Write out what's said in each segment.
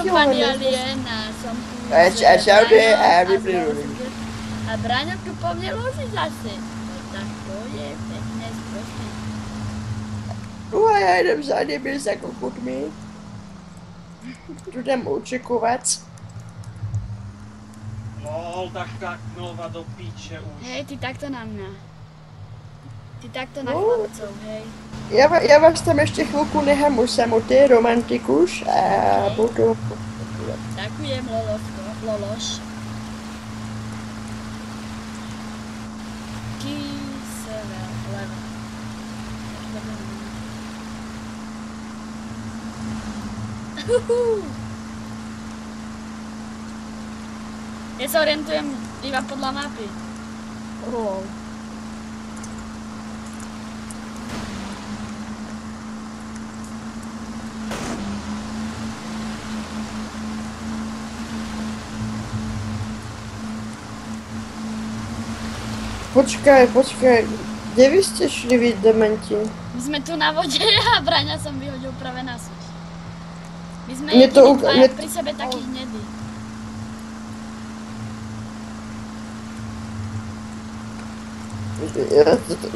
Pani Aliena, som tu. Čaude a vypli rudy. A Braňo tu po mne loží zase. No tak to je pekné sprostý. A já jdem za nimi za kokotmi. Tu jdem očekovat. Lol, tak Nova do piče už. Hej, ty takto na mňa. Ty takto na chlapcov, hej. Já vás tam ještě chvilku nechám u samoty, romantikus a budu... Ďakujem, Lološ. Kysevel, leva. Ja sa orientujem iba podľa mapy. Počkaj, kde vy ste šli, vy dementi? My sme tu na vode a Braňa som vyhodil práve na súč. My sme dvaja pri sebe takí hnedí.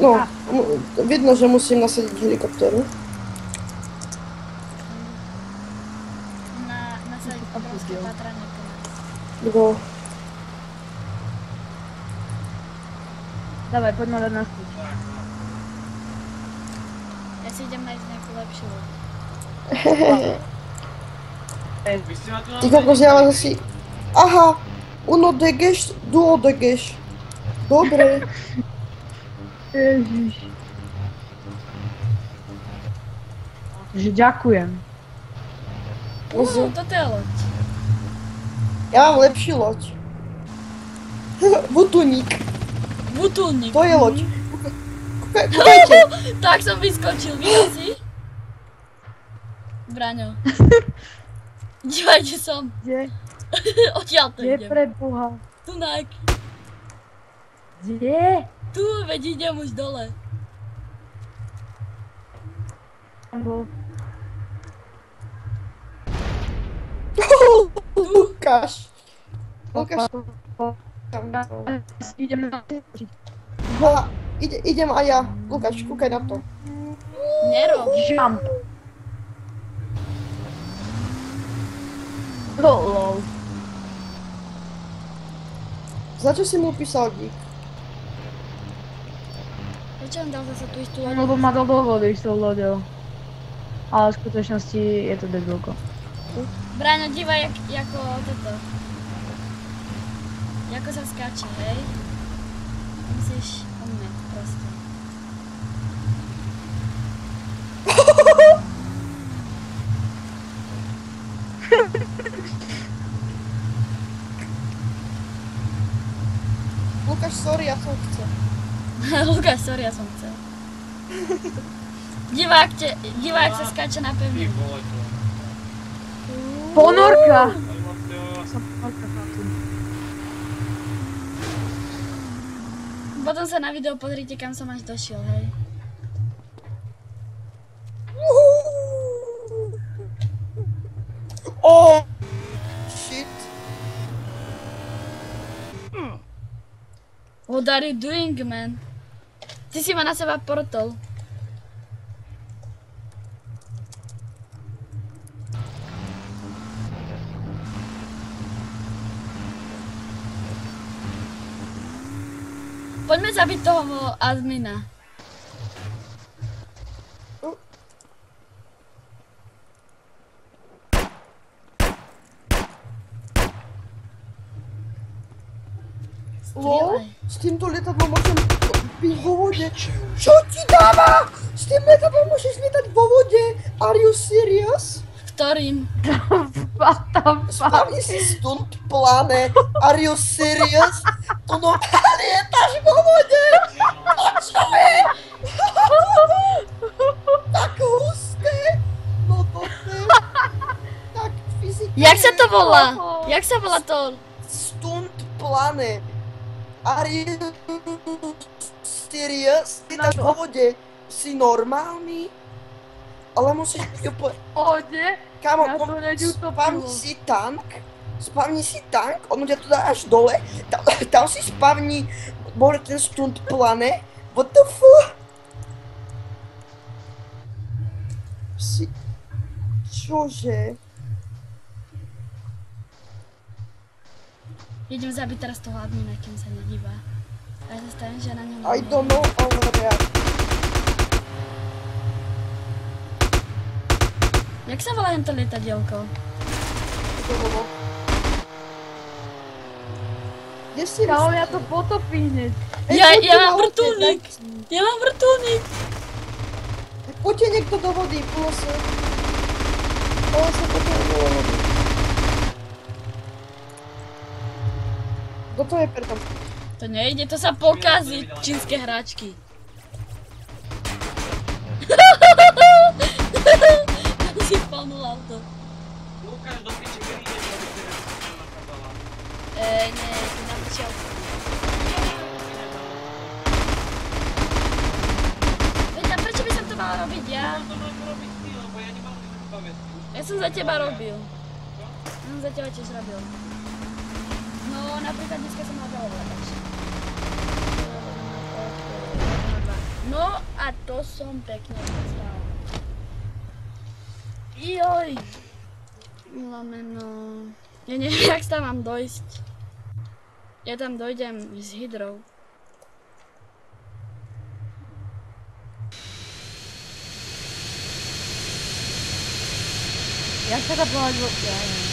No, vidno, že musím nasadiť helikoptéru. Nasadiť obrovské pátranie po nás. Kdo? Dawaj, poďme dať na súč. Ja si idem nájsť nejakú lepšiu loď. Vy ste ma tu Ty kokos, ja vás asi... Aha! Uno degeš, duo degeš. Dobre. Ježiš. Že ďakujem. Toto je loď. Ja mám lepší loď. Vutulník. Vutulník. To je loď. Kúkajte. Tak som vyskočil, vidíš si? Braňo. Dívajte som. Kde? Odtiaľ to Kde idem. pre Boha? Tunak. Kde? Tu, veď idem už dole. Tam bol. Lukáš. Lukáš. Idem na súč. Idem aj ja. Lukáš, kúkaj na to. Nerob. Jump. Lol. Za čo si mu písal dík? Prečo on dal zase tú istú loď? Lebo ma dal do vody s tou loďou. Ale v skutočnosti je to debilko. Braňo, dívaj, ako toto. Jako sa skáče, hej? Musíš umieť proste. Lukáš, sorry, ja som chcel. Lukáš, sorry, ja som chcel. Dívaj, ak sa skáče na Ty pevninu. vole to. Ponorka! Potom sa na video pozrite, kam som až došiel, hej? Oh! Shit. What are you doing, man? Ty si ma na seba portol. Poďme zabiť toho admina. Lol, s týmto lietadlom môžem byť vo vode. Čo ti dáva? S tým lietadlom môžeš lietať vo vode? Are you serious? Ktorým? What the fuck? Spravni si stunt pláne. Are you serious? To normálne lietáš vo vode. To čo je? Tak husté. No to je. Tak fyzika. Jak sa to volá? Jak sa volá to? Stunt pláne. Are you serious? Lietáš vo vode. Si normálny? ale musíš byť úplne... Ode? Kámo, Ja to neutopilo. spavni si tank, ono ťa to dá až dole, tam si spavni, možno ten stunt plane, what the fuck? Čože? Idem zabiť teraz toho admina, kým sa nedíva. A ja sa stavím, že na ňom... I don't know over there. Jak sa volá to lietadielko? Kde si Kámo, ja to potopím hneď. Ja mám vrtuľník! Ja mám vrtuľník! Poďte niekto do vody, plose. Plose, poďte do vody. Kto to je pre tam? To nejde, to sa pokazí, čínske hráčky. Si spalnul auto. Lukáš, do piče, kedy ideš robiť teraz, čo sa nakazala? Nie, ty napičal. Veď a prečo by som to mala robiť ja? To mám robiť ty, lebo ja nemám vybaveť. Ja som za teba robil. Ja som za teba tiež robil. No, napríklad dneska som mal veľa hľadač. No a to som pekne dostal. Joj. Lomeno. Ja neviem, jak tam mám dojsť. Ja tam dojdem s hydrou. Jak sa to povedať vo... Ja neviem.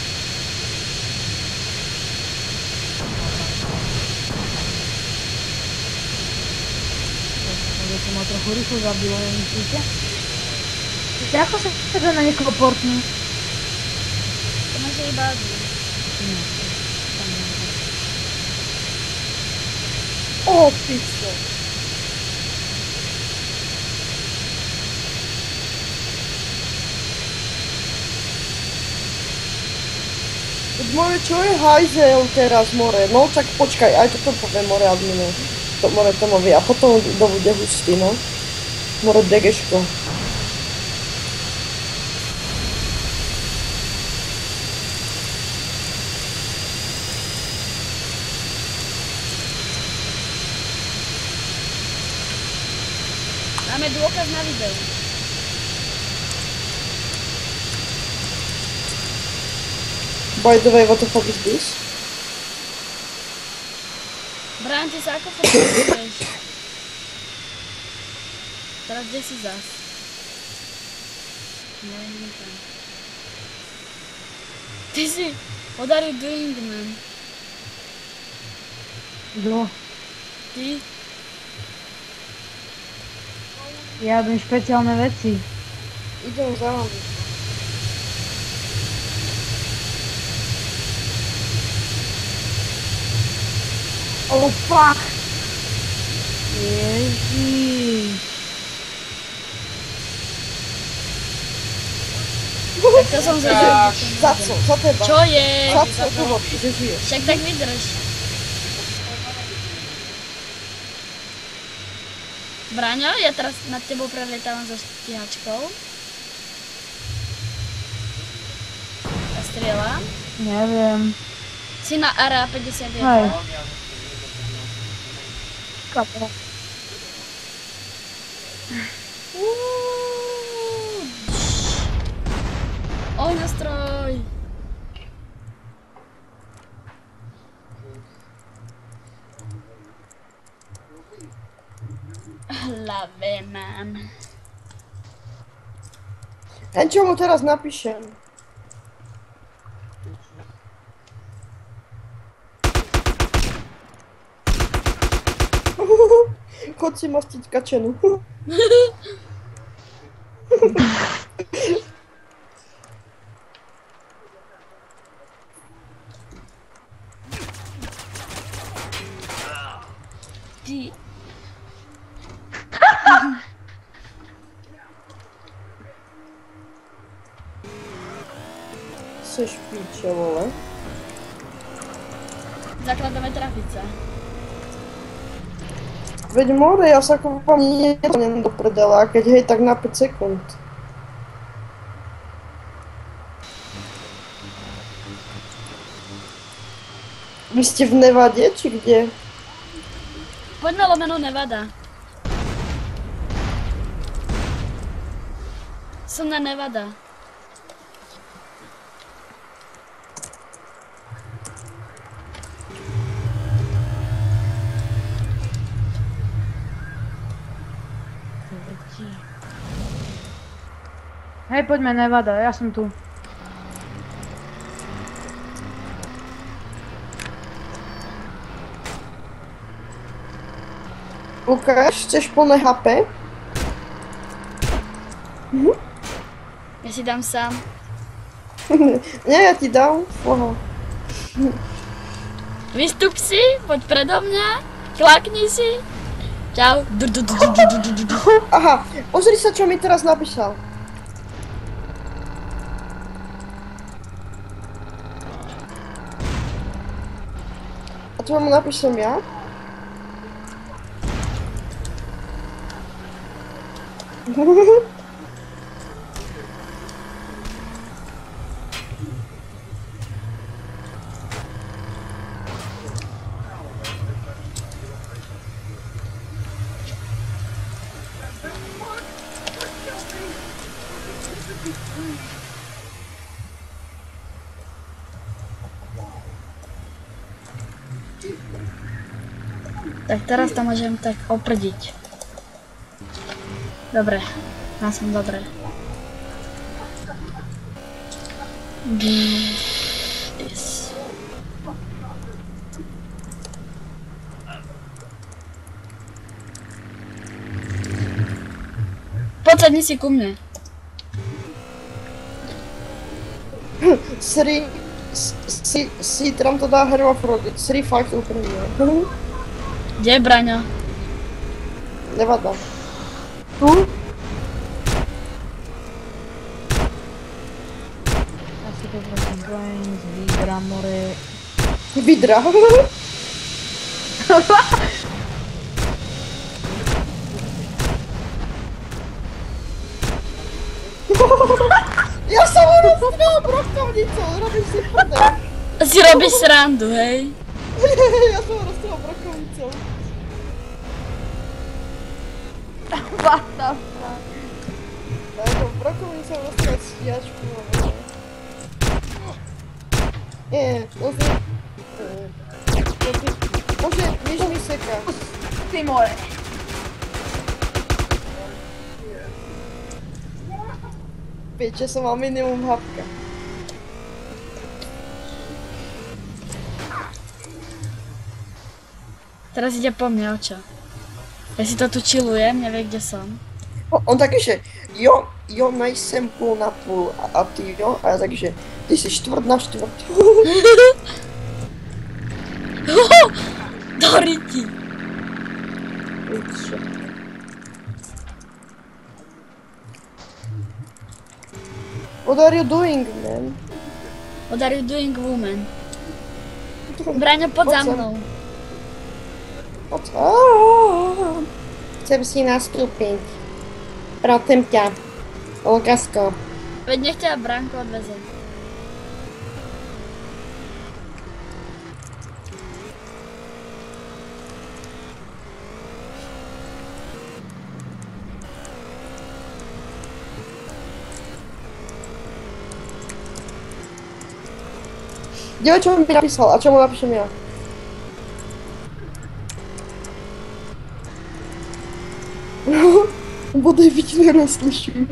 To ma trochu rýchlo zabilo, nemyslíte? Ako sa teda na niekoho portnú? To máš iba admin. O, pičo. More, čo je hajzel teraz, more? No tak počkaj, aj toto poviem, more admine. To more Tomovi a potom to bude hustý, no. More degeško. Máme dôkaz na videu. By the way, what the fuck is this? Bránte sa, ako fotografuješ? Teraz kde si zas? Ty si... What are you doing, man? Kto? Ty? Ja robím špeciálne veci. Idem za vami. Oh fuck! Ježiš. Tak to som zvedel. Za co? Za teba. Čo je? Za co? Dôvod, že žiješ. Však tak vydrž. Braňo, ja teraz nad tebou prelietávam so stíhačkou. A strieľam. Neviem. Si na Area 51. Hej. Kapra. Ohňostroj. Hlave mám. Len čo mu teraz napíšem. Chod si mastiť kačenu. Ty. Seš píče, vole. Zakladáme trafice. Veď more, ja sa kúpam nedostanem do prdela, keď hej, tak na 5 sekúnd. Vy ste v Nevade, či kde? Poď na lomeno Nevada. Som na Nevada. Hej, poďme, Nevada, ja som tu. Lukáš, chceš plné HP? Ja si dám sám. Nie, ja ti dám. Aha. Vystup si, poď predo mňa, klakni si. Čau. Aha, pozri sa, čo mi teraz napísal. A to vám napíšem ja? Tak teraz to môžem tak oprdiť. Dobre, ja som dobre. Yes. Poď sadni si ku mne. Si tam to dá hermafrodit. Sri fakt úplně. Kde je Braňo? Nevadá. Tu? Asi to prosím Brains, Vidra, more... Vidra. Ja som rozstrel brokovnicou, robíš si prdel. Si robíš srandu, hej? Ja som rozstrel brokovnicou. What the fuck? Jako brokovnicou rozstrel stíhačku. Nie, Bože, nič mi seká. Ty more. Piče, som mal minimum hapka. Teraz ide po mne, o čo? Ja si to tu chillujem, nevie kde som. On taky, že jo, nejsem půl na půl a ty jo, a já taky, že ty jsi čtvrt na čtvrt. Do ryti. What are you doing, man? What are you doing, woman? Braňo, poď za mnou. Chcem si nastúpiť. Prosím ťa. Lukasko. Veď nech ťa Branko odveze. Dělej, čo mi napísal a čo mu napíšem ja. Bodej byť nerozlišujem.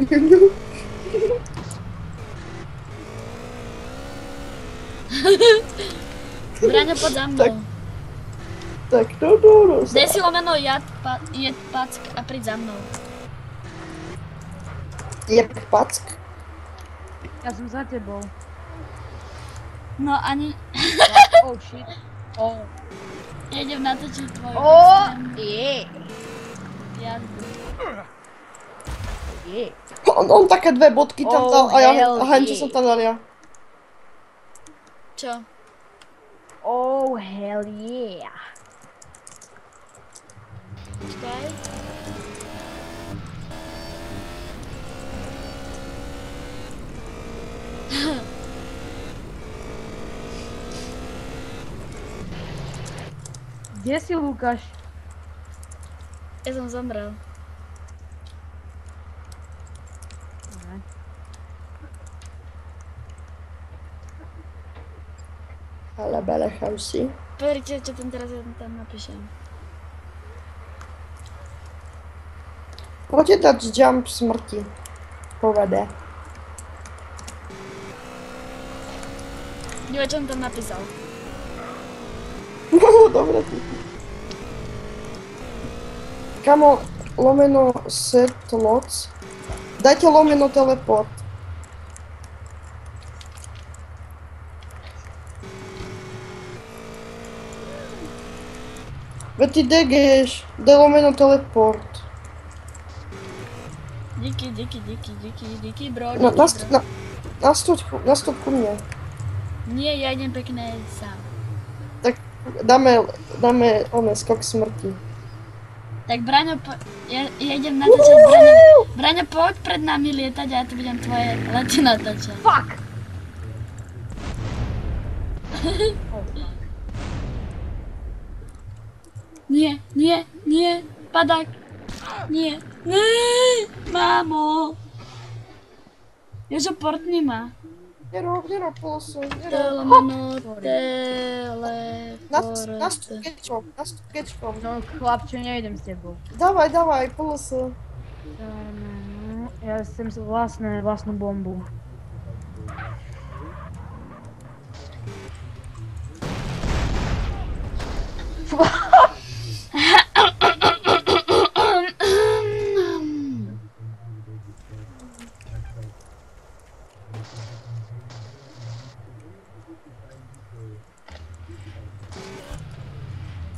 Braňo, poď za mnou. Tak to Dej si lomeno jed pack a príď za mnou. Je pack? Ja som za tebou. No ani... Oh shit. Oh. Ja idem natočiť tvoju Je. jazdu. Je. On také dve bodky tam dal a ja hell henčo yeah. som tam dal ja. Čo? Oh hell yeah. Počkaj. Kde si, Lukáš? Ja som zomrel. Ale belechám si. Pozrite, čo tam napíšem. Poďte dať jump smrti. Povede. Dívaj, čo on tam napísal. Dobre, ty. Kamo, lomeno set lots. Dajte lomeno teleport. Veď ty degeš, daj lomeno teleport. Díky, bro. Nastup ku mne. Nie, ja idem pekne sám. Tak dáme skok smrti. Tak Braňo, ja idem natáčať, Braňo, poď pred nami lietať a ja tu budem tvoje lety natáčať. Fuck! Nie, padák. Nie, mámo. Jožo, portni ma. Nerob polosu, Telemeno, Nastup kečkom. No chlapče, nejdem s tebou. Dávaj, polosu. Ja chcem vlastnú bombu.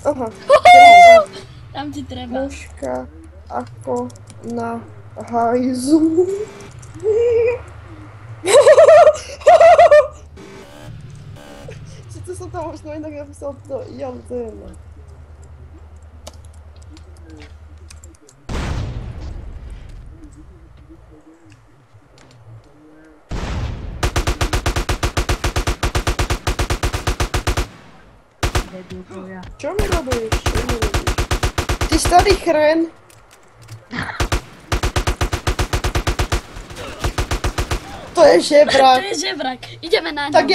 Aha. Tam ti treba. Muška ako na hajzu. Sice som tam možno inak napísal to, ale to je jedno. Čo mi robíš? Ty starý chren. To je žebrak. To je žebrak, ideme na ňu. Tak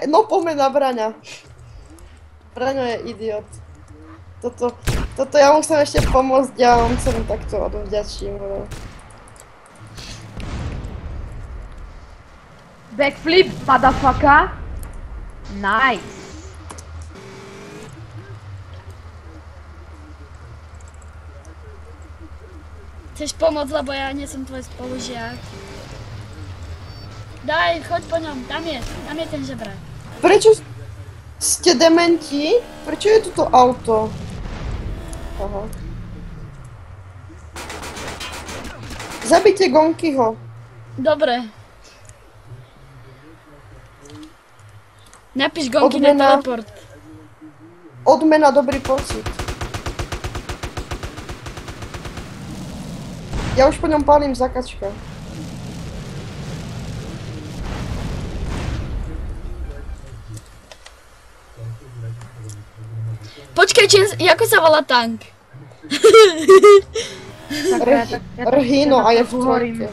no poďme na Braňa. Braňo je idiot. Toto ja musím ešte pomôcť, ja on sa mu takto odovďačím. Backflip, motherfucker. Nice. Chceš pomôcť, lebo ja nie som tvoj spolužiak. Daj, choď po ňom, tam je ten žebrak. Prečo ste dementi? Prečo je toto auto? Aha. Zabite Gonkyho. Dobre. Napíš Gonky na teleport. Odmena dobrý pocit. Ja už po ňom palím zakačka. Počkaj, ako sa volá tank? Rhino a je v trojke.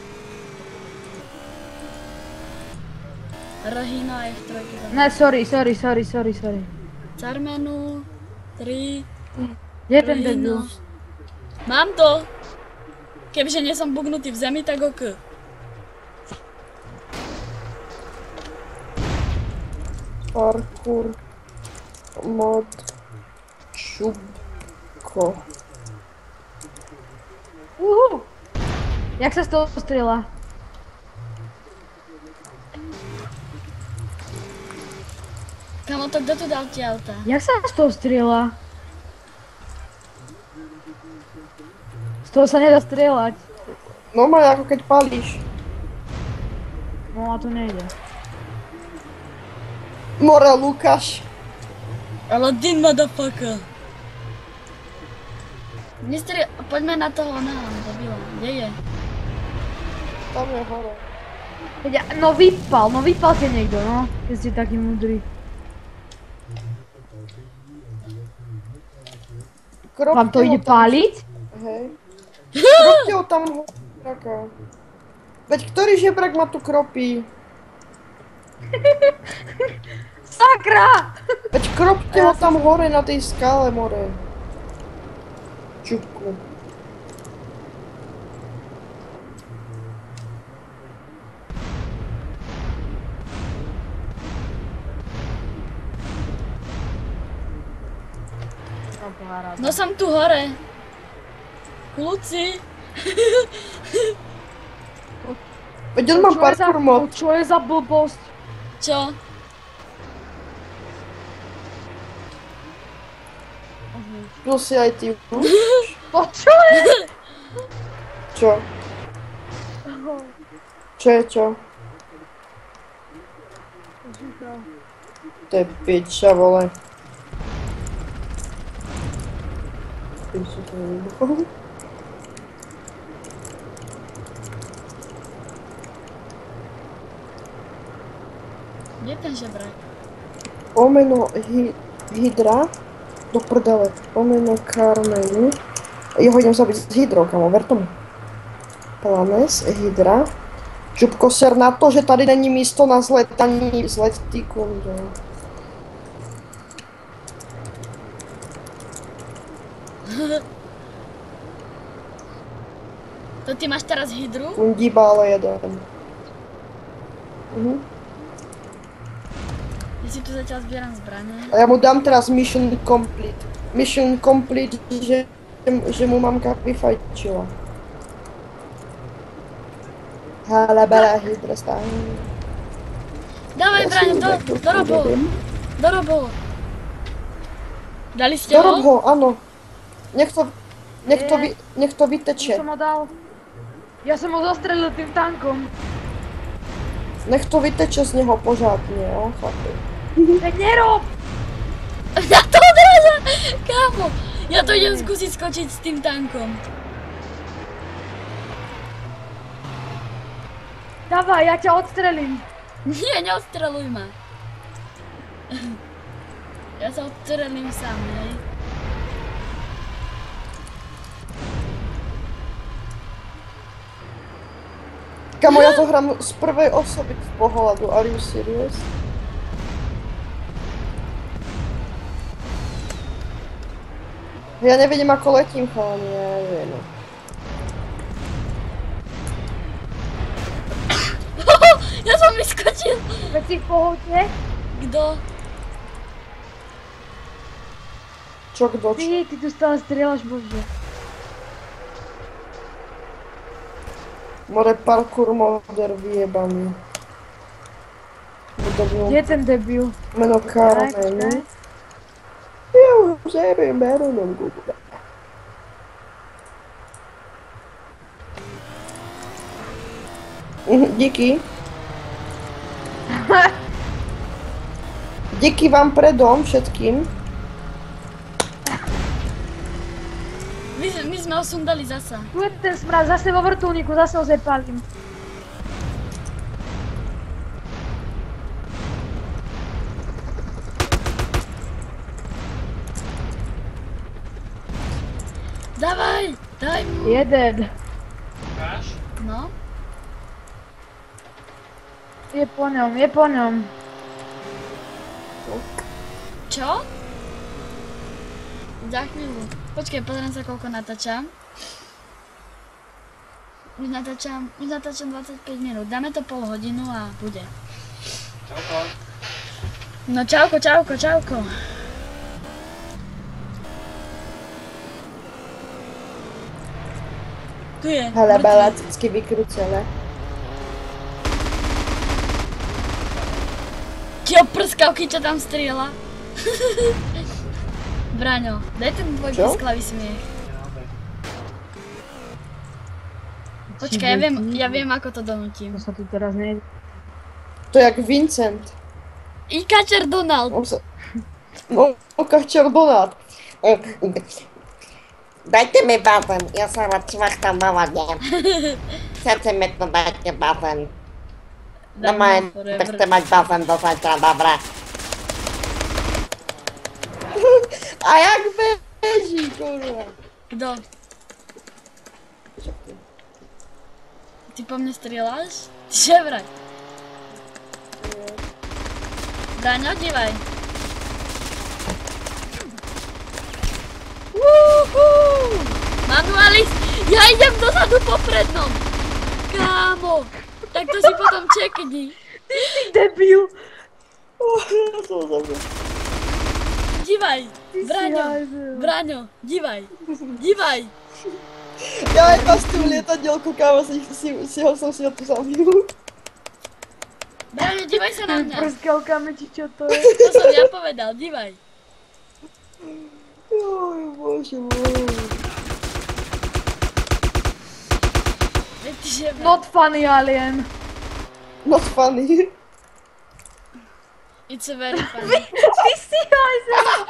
Rhino a je v trojke. Ne, sorry. Carmenu, 3, Kde je ten debil? Mám to. Kebyže nie som bugnutý v zemi, tak ok. Parkour. Mod. Čubko. Jak sa z toho strieľa? Kamo, to kto tu dal ti auta? Jak sa z toho strieľa? Z toho sa nedá strieľať. Normálne ako keď palíš. No a to nejde. More Lukáš. Aladdin, motherfucker. Poďme na toho debila. Kde je? Tam je hore. No vypal te niekto, no. Keď ste taký múdry. Vám to ho ide tam. páliť? Hej. Kropte ho tam žebraka. Veď ktorý žebrak ma tu kropí? Sakra! Veď kropte ho tam hore na tej skale, more. Čupku. No som tu hore. Kľúci. Veď on má parkour mod. Čo je za blbosť? Čo? Tu si aj ty. To čo je? Čo? Čo je čo? To je piča, vole. Piča, to je vybuchol. Kde je ten žebrak? Omeno hydra. Do prdele. Omeno karmenu. Ja ho idem zabiť s hydrou, kamo, ver tomu. Planes, hydra. Župko, ser na to, že tady není místo na zletaní, zlet ty kunde. To ty máš teraz hydru? Kundíba, ale jeden. Ja si tu zatiaľ zbieram zbrane. A ja mu dám teraz mission complete. Mission complete, že mu mamka vyfajčila. Halabala hydra stále. Dávaj Braňo, do robov! Do robov! Dali ste Dorob ho? ho, áno. Nech to Už vyteče. som ho dal. Ja som ho zastrelil tým tankom. Nech to vyteče z neho pořádne, jo, chlapi. Veď nerob! Ja to odráža! Kámo! Ja to idem skúsiť skočiť s tým tankom. Dávaj, ja ťa odstrelím. Nie, neodstreluj ma. Ja sa odstrelím sám, hej. Kamo, ja to hrám z prvej osoby z pohľadu, are you serious? Ja nevidím ako letím, chalani, ja neviem. Ja som vyskočil! Veď si v pohode. Kto? Čo kdo čo? Ty tu stále strieľaš, bože. More parkour modder vyjebaný. Kde je ten debil? Meno Carmen. Ja už neviem, menom Google. Díky. Díky vám predom všetkým. My sme ho sundali zasa. Tu je ten smrad, zase vo vrtulníku, zase ho zepálím. Dávaj! Daj mu! Jeden. Ukáž? No? Je po ňom, je po ňom. Čo? Za chvíľu. Počkaj, pozriem sa, koľko natáčam. Už natáčam 25 minút. Dáme to pol hodinu a bude. Čauko. No čauko, čauko, čauko. Tu je. Halabala, mŕtvy. cicky vykrúcené. Kio prskavky, čo tam strieľa? Braňo, daj ten tvoj Čo? pisklavý smiech. Počkaj, ja viem ako to donútim. To sa tu teraz nejde. To je jak Vincent. I kačer Donald. On sa... No, kačer Donald. Dajte mi bazén, ja sa rád čvachtam na vade. Chcete mi to, dajte bazén. Normálne, chcete mať bazén do zajtra, dobre. A jak Ježí, kurva. Kdo? Čo ty? Ty po mne strieľaš? Ty ševraj. Braňo, dívaj. Manualis, ja idem dozadu poprednom. Kámo, tak to si potom čekni. Ty debil. Ja som zabil. Dívaj, Ty si Braňo, hajzel. Braňo, dívaj, dívaj. Ja iba s tým lietadielkou, kámo, som si ho tu zabil. Braňo, dívaj sa na mňa. Prskelkami, či čo to je? To som ja povedal, dívaj. Joj, bože môj. Veď ty ševraj. Not funny, alien. Not funny. It's a very funny. Ty si hajzel.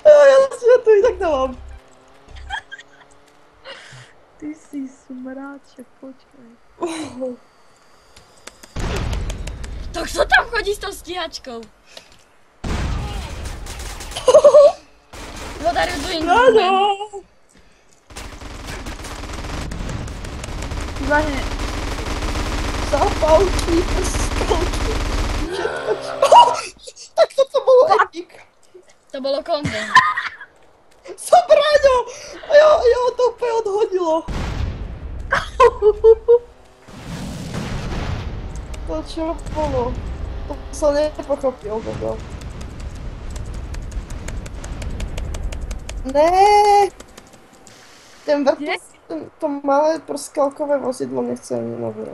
Ja si to i tak dávam. Ty si smráček, počkaj. To kto tam chodí s tou stíhačkou? What are you doing, man? Áno. Ivane, Zapálky, prskalky. Tak toto bolo epic. To bolo kombo. Som Braňo! A ja to úplne odhodilo. To čo bolo? To som nepochopil, Bobo. Né! Ten vrch, to malé prskalkové vozidlo nechce ani na hore.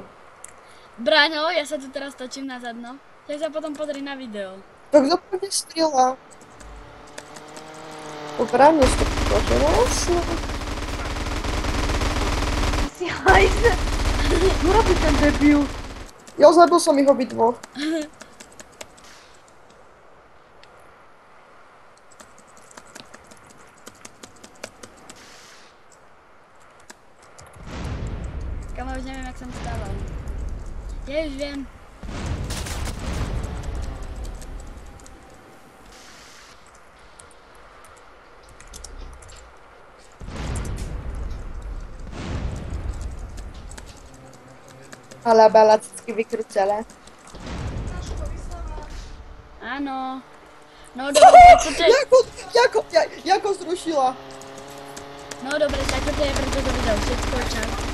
Braňo, ja sa tu teraz točím na zadno. Tak sa potom pozri na video. To kto po mne strieľa? To Braňo strieľa, to je jasné. ty si hajzel. Čo robí ten debil? Jo, zabil som ich obidvoch. Kamo, už neviem, jak som stával. Ja už viem. Alabala, cicky vykrúcala. Áno. No dobre, tak toto je... Jako zrušila. No dobre, tak toto je pre toto video všetko, čau.